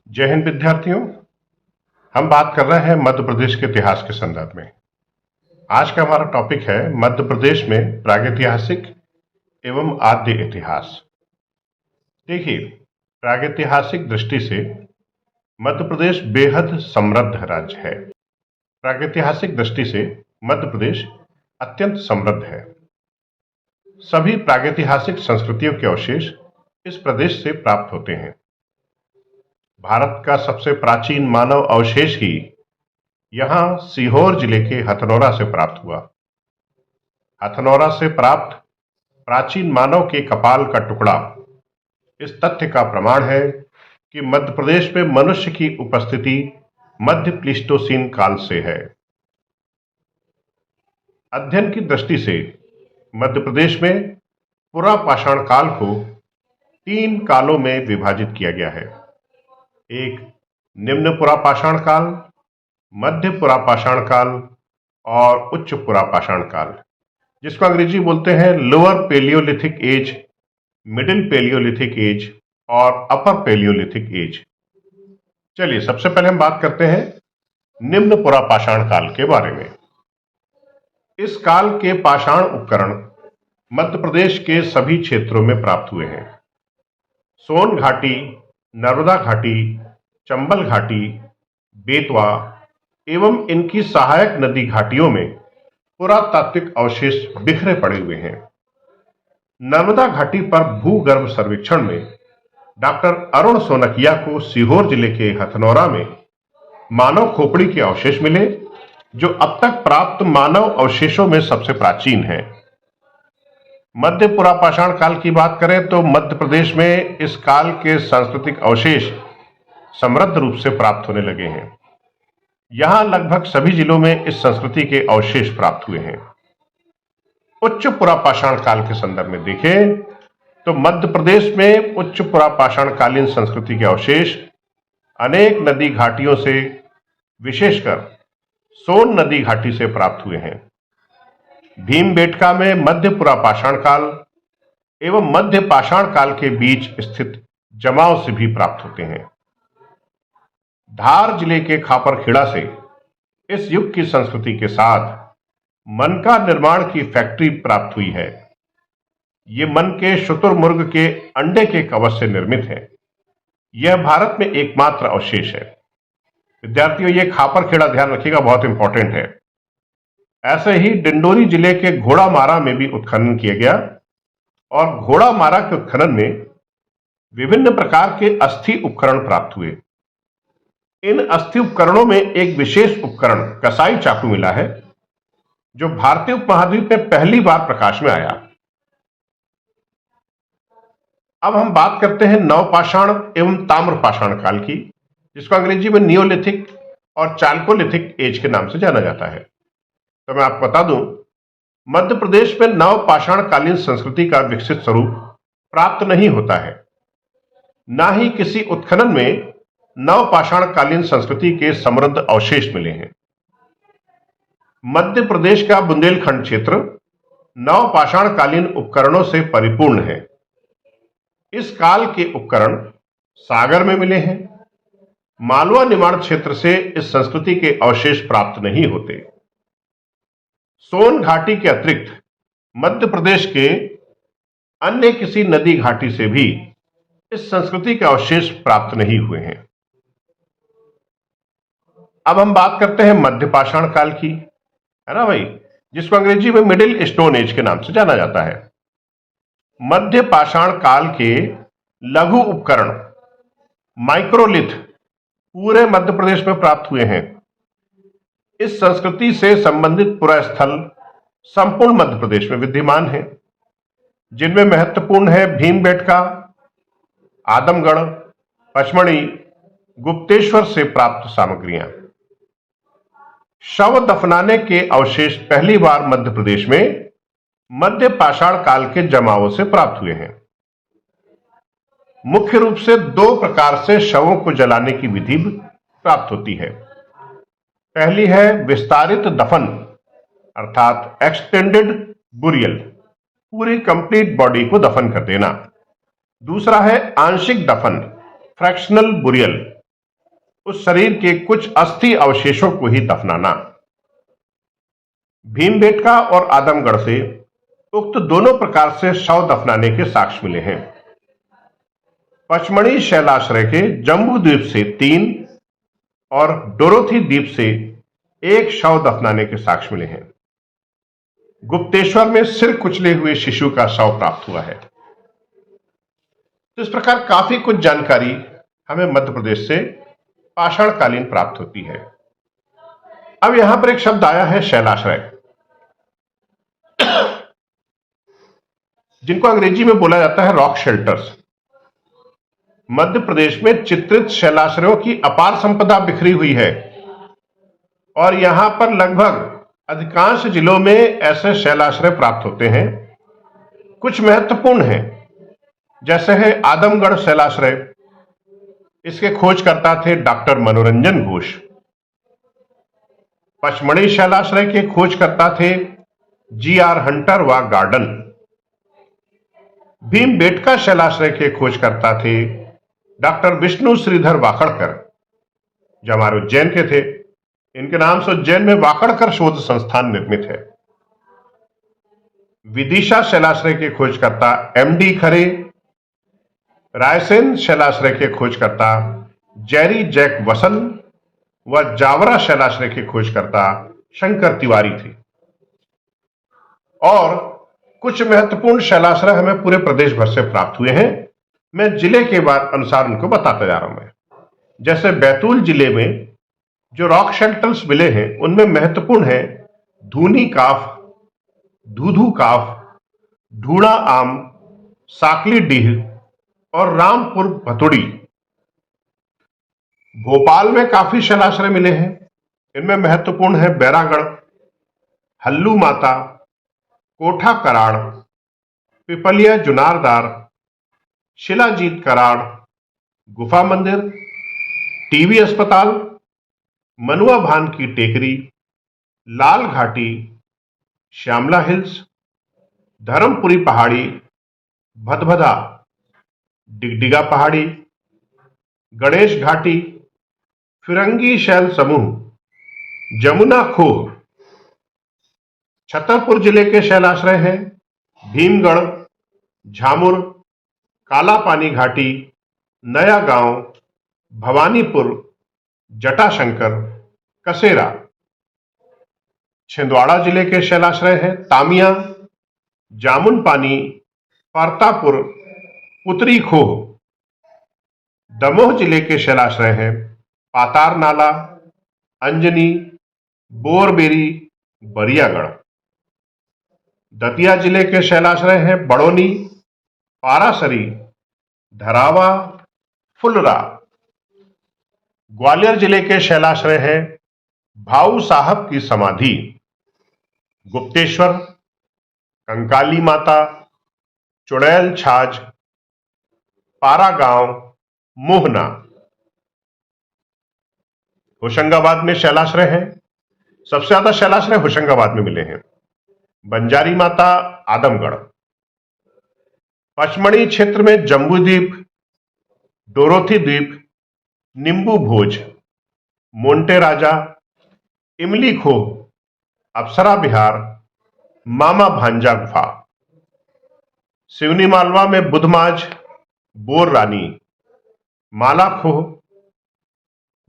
जय हिंद विद्यार्थियों। हम बात कर रहे हैं मध्य प्रदेश के इतिहास के संदर्भ में। आज का हमारा टॉपिक है मध्य प्रदेश में प्रागैतिहासिक एवं आद्य इतिहास। देखिए, प्रागैतिहासिक दृष्टि से मध्य प्रदेश बेहद समृद्ध राज्य है। प्रागैतिहासिक दृष्टि से मध्य प्रदेश अत्यंत समृद्ध है। सभी प्रागैतिहासिक संस्कृतियों के अवशेष इस प्रदेश से प्राप्त होते हैं। भारत का सबसे प्राचीन मानव अवशेष ही यहां सीहोर जिले के हथनौरा से प्राप्त हुआ। हथनौरा से प्राप्त प्राचीन मानव के कपाल का टुकड़ा इस तथ्य का प्रमाण है कि मध्य प्रदेश में मनुष्य की उपस्थिति मध्य प्लीस्टोसीन काल से है। अध्ययन की दृष्टि से मध्य प्रदेश में पुरापाषाण काल को 3 कालों में विभाजित किया गया है। एक निम्न पुरापाषाण काल, मध्य पुरापाषाण काल और उच्च पुरापाषाण काल, जिसको अंग्रेजी बोलते हैं lower palaeolithic age, middle palaeolithic age और अपर पेलियोलिथिक एज। चलिए, सबसे पहले हम बात करते हैं निम्न पुरापाषाण काल के बारे में। इस काल के पाषाण उपकरण मध्य प्रदेश के सभी क्षेत्रों में प्राप्त हुए हैं। सोन घाटी, नर्मदा घाटी, चंबल घाटी, बेतवा एवं इनकी सहायक नदी घाटियों में पुरातात्विक अवशेष बिखरे पड़े हुए हैं। नर्मदा घाटी पर भूगर्भ सर्वेक्षण में डॉक्टर अरुण सोनकिया को सीहोर जिले के हथनौरा में मानव खोपड़ी के अवशेष मिले, जो अब तक प्राप्त मानव अवशेषों में सबसे प्राचीन है। मध्य पुरापाषाण काल की बात करें तो मध्य प्रदेश में इस काल के सांस्कृतिक अवशेष समृद्ध रूप से प्राप्त होने लगे हैं। यहां लगभग सभी जिलों में इस संस्कृति के अवशेष प्राप्त हुए हैं। उच्च पुरापाषाण काल के संदर्भ में देखें तो मध्य प्रदेश में उच्च पुरापाषाण कालीन संस्कृति के अवशेष अनेक नदी घाटियों से, विशेषकर सोन नदी घाटी से प्राप्त हुए हैं। भीमबेटका में मध्य पुरापाषाण काल एवं मध्य पाषाण काल के बीच स्थित जमाव से भी प्राप्त होते हैं। धार जिले के खापरखेड़ा से इस युग की संस्कृति के साथ मनका निर्माण की फैक्ट्री प्राप्त हुई है। ये मन के शुतुरमुर्ग के अंडे के कवच से निर्मित है। यह भारत में एकमात्र अवशेष है। विद्यार्थियों, ये खापरखेड़ा ध्यान रखिएगा, बहुत इंपॉर्टेंट है। ऐसे ही डिंडोरी जिले के घोड़ामारा में भी उत्खनन किया गया और घोड़ामारा के उत्खनन में विभिन्न प्रकार के अस्थि उपकरण प्राप्त हुए। इन अस्थि उपकरणों में एक विशेष उपकरण कसाई चाकू मिला है, जो भारतीय उपमहाद्वीप में पहली बार प्रकाश में आया। अब हम बात करते हैं नवपाषाण एवं ताम्रपाषाण काल की, जिसको अंग्रेजी में नियोलिथिक और चाल्कोलिथिक एज के नाम से जाना जाता है। तो मैं आपको बता दूं, मध्य प्रदेश में नवपाषाण कालीन संस्कृति का विकसित स्वरूप प्राप्त नहीं होता है। ना ही किसी उत्खनन में नवपाषाण कालीन संस्कृति के समृद्ध अवशेष मिले हैं। मध्य प्रदेश का बुंदेलखंड क्षेत्र नवपाषाण कालीन उपकरणों से परिपूर्ण है। इस काल के उपकरण सागर में मिले हैं। मालवा निमाड़ क्षेत्र से इस संस्कृति के अवशेष प्राप्त नहीं होते। सोन घाटी के अतिरिक्त मध्य प्रदेश के अन्य किसी नदी घाटी से भी इस संस्कृति के अवशेष प्राप्त नहीं हुए हैं। अब हम बात करते हैं मध्य पाषाण काल की, है ना भाई, जिसको अंग्रेजी में मिडिल स्टोन एज के नाम से जाना जाता है। मध्य पाषाण काल के लघु उपकरण माइक्रोलिथ पूरे मध्य प्रदेश में प्राप्त हुए हैं। इस संस्कृति से संबंधित पुरास्थल संपूर्ण मध्य प्रदेश में विद्यमान है, जिनमें महत्वपूर्ण है भीमबेटका, आदमगढ़, पचमढ़ी, गुप्तेश्वर से प्राप्त सामग्रियां। शव दफनाने के अवशेष पहली बार मध्य प्रदेश में मध्य पाषाण काल के जमावों से प्राप्त हुए हैं। मुख्य रूप से 2 प्रकार से शवों को जलाने की विधि प्राप्त होती है। पहली है विस्तारित दफन, अर्थात एक्सटेंडेड बुरियल, पूरी कंप्लीट बॉडी को दफन कर देना। दूसरा है आंशिक दफन, फ्रैक्शनल बुरियल, उस शरीर के कुछ अस्थि अवशेषों को ही दफनाना। भीमबेटका और आदमगढ़ से उक्त दोनों प्रकार से शव दफनाने के साक्ष्य मिले हैं। पचमढ़ी शैलाश्रय के जम्बू द्वीप से 3 और डोरोथी द्वीप से 1 शव दफनाने के साक्ष्य मिले हैं। गुप्तेश्वर में सिर कुचले हुए शिशु का शव प्राप्त हुआ है। तो इस प्रकार काफी कुछ जानकारी हमें मध्य प्रदेश से पाषाणकालीन प्राप्त होती है। अब यहां पर एक शब्द आया है शैलाश्रय, जिनको अंग्रेजी में बोला जाता है रॉक शेल्टर्स। मध्य प्रदेश में चित्रित शैलाश्रयों की अपार संपदा बिखरी हुई है और यहां पर लगभग अधिकांश जिलों में ऐसे शैलाश्रय प्राप्त होते हैं। कुछ महत्वपूर्ण हैं, जैसे है आदमगढ़ शैलाश्रय। इसके खोजकर्ता थे डॉक्टर मनोरंजन घोष। पचमढ़ी शैलाश्रय के खोजकर्ता थे G.R. हंटर व गार्डन। भीमबेटका शैलाश्रय के खोजकर्ता थे डॉक्टर विष्णु श्रीधर वाकड़कर, जो हमारे उज्जैन के थे। इनके नाम से उज्जैन में वाकड़कर शोध संस्थान निर्मित है। विदिशा शैलाश्रय के खोजकर्ता M.D. खरे। रायसेन शैलाश्रय के खोजकर्ता जेरी जैक वसन व जावरा शैलाश्रय के खोजकर्ता शंकर तिवारी थे। और कुछ महत्वपूर्ण शैलाश्रय हमें पूरे प्रदेश भर से प्राप्त हुए हैं। मैं जिले के बाद अनुसार उनको बताता जा रहा हूं। मैं जैसे बैतूल जिले में जो रॉक शेल्टर्स मिले हैं उनमें महत्वपूर्ण है धूनी काफ, धूधू काफ, ढूड़ा आम, साकली डीह और रामपुर भतुड़ी। भोपाल में काफी शैलाश्रय मिले हैं। इनमें महत्वपूर्ण है बैरागढ़, हल्लू माता, कोठा कराड़, पिपलिया जुनारदार, शिलाजीत कराड़, गुफा मंदिर, टीबी अस्पताल, मनुआ भान की टेकरी, लाल घाटी, श्यामला हिल्स, धर्मपुरी पहाड़ी, भदभदा, डिगडिगा पहाड़ी, गणेश घाटी, फिरंगी शैल समूह, जमुना खोह। छतरपुर जिले के शैलाश्रय हैं भीमगढ़, झामुर, काला पानी घाटी, नया गांव, भवानीपुर, जटाशंकर, कसेरा। छिंदवाड़ा जिले के शैलाश्रय हैं तामिया, जामुन पानी, परतापुर, पुतरी खोह। दमोह जिले के शैलाश्रय हैं पातार नाला, अंजनी, बोरबेरी, बरियागढ़। दतिया जिले के शैलाश्रय हैं बड़ौनी, पारासरी, धरावा, फुलरा। ग्वालियर जिले के शैलाश्रय हैं भाऊ साहब की समाधि, गुप्तेश्वर, कंकाली माता, चुड़ैल छाज, पारा गांव, मोहना। होशंगाबाद में शैलाश्रय है। सबसे ज्यादा शैलाश्रय होशंगाबाद में मिले हैं। बंजारी माता, आदमगढ़। पचमढ़ी क्षेत्र में जम्बू द्वीप, डोरोथी द्वीप, नींबू भोज, मोंटे राजा, इमली खोह, अप्सरा विहार, मामा भांजा गुफा। सिवनी मालवा में बुधमाज, बोर रानी, माला खोह।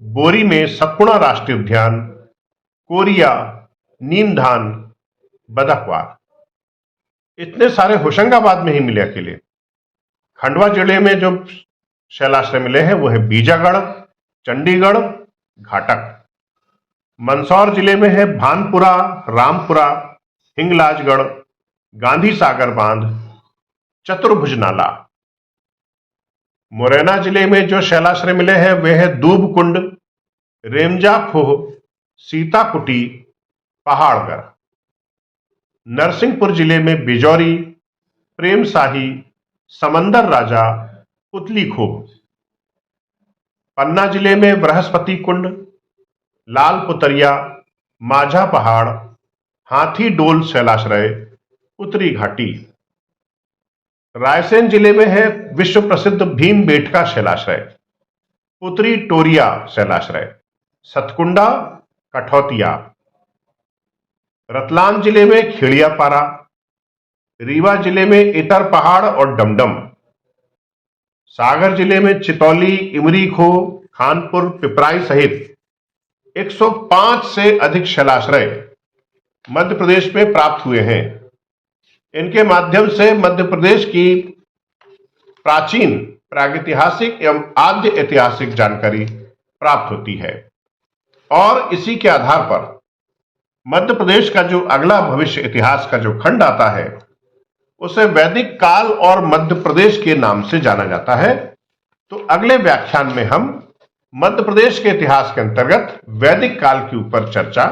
बोरी में सतपुड़ा राष्ट्रीय उद्यान, कोरिया, नीमधान, बदकवार। इतने सारे होशंगाबाद में ही मिले अकेले। खंडवा जिले में जो शैलाश्रय मिले हैं वो है बीजागढ़, चंडीगढ़, घाटक। मंदसौर जिले में है भानपुरा, रामपुरा, हिंगलाजगढ़, गांधी सागर बांध, चतुर्भुज नाला। मुरैना जिले में जो शैलाश्रय मिले हैं वे है दूब कुंड, रेमजा खोह, सीता कुटी, पहाड़गढ़। नरसिंहपुर जिले में बिजौरी, प्रेम शाही, समंदर राजा, पुतली खोह। पन्ना जिले में बृहस्पति कुंड, लाल पुतरिया, माझा पहाड़, हाथी डोल शैलाश्रय, उत्तरी घाटी। रायसेन जिले में है विश्व प्रसिद्ध भीमबेटका शैलाश्रय। पुत्री टोरिया शैलाश्रय, सतकुंडा, कठौतिया, रतलाम जिले में खेड़ियापारा, रीवा जिले में इतर पहाड़ और डमडम, सागर जिले में चितौली, इमरी खो, खानपुर, पिपराई सहित 105 से अधिक शैलाश्रय मध्य प्रदेश में प्राप्त हुए हैं। इनके माध्यम से मध्य प्रदेश की प्राचीन, प्रागैतिहासिक एवं आद्य ऐतिहासिक जानकारी प्राप्त होती है और इसी के आधार पर मध्य प्रदेश का जो अगला भविष्य इतिहास का जो खंड आता है उसे वैदिक काल और मध्य प्रदेश के नाम से जाना जाता है। तो अगले व्याख्यान में हम मध्य प्रदेश के इतिहास के अंतर्गत वैदिक काल के ऊपर चर्चा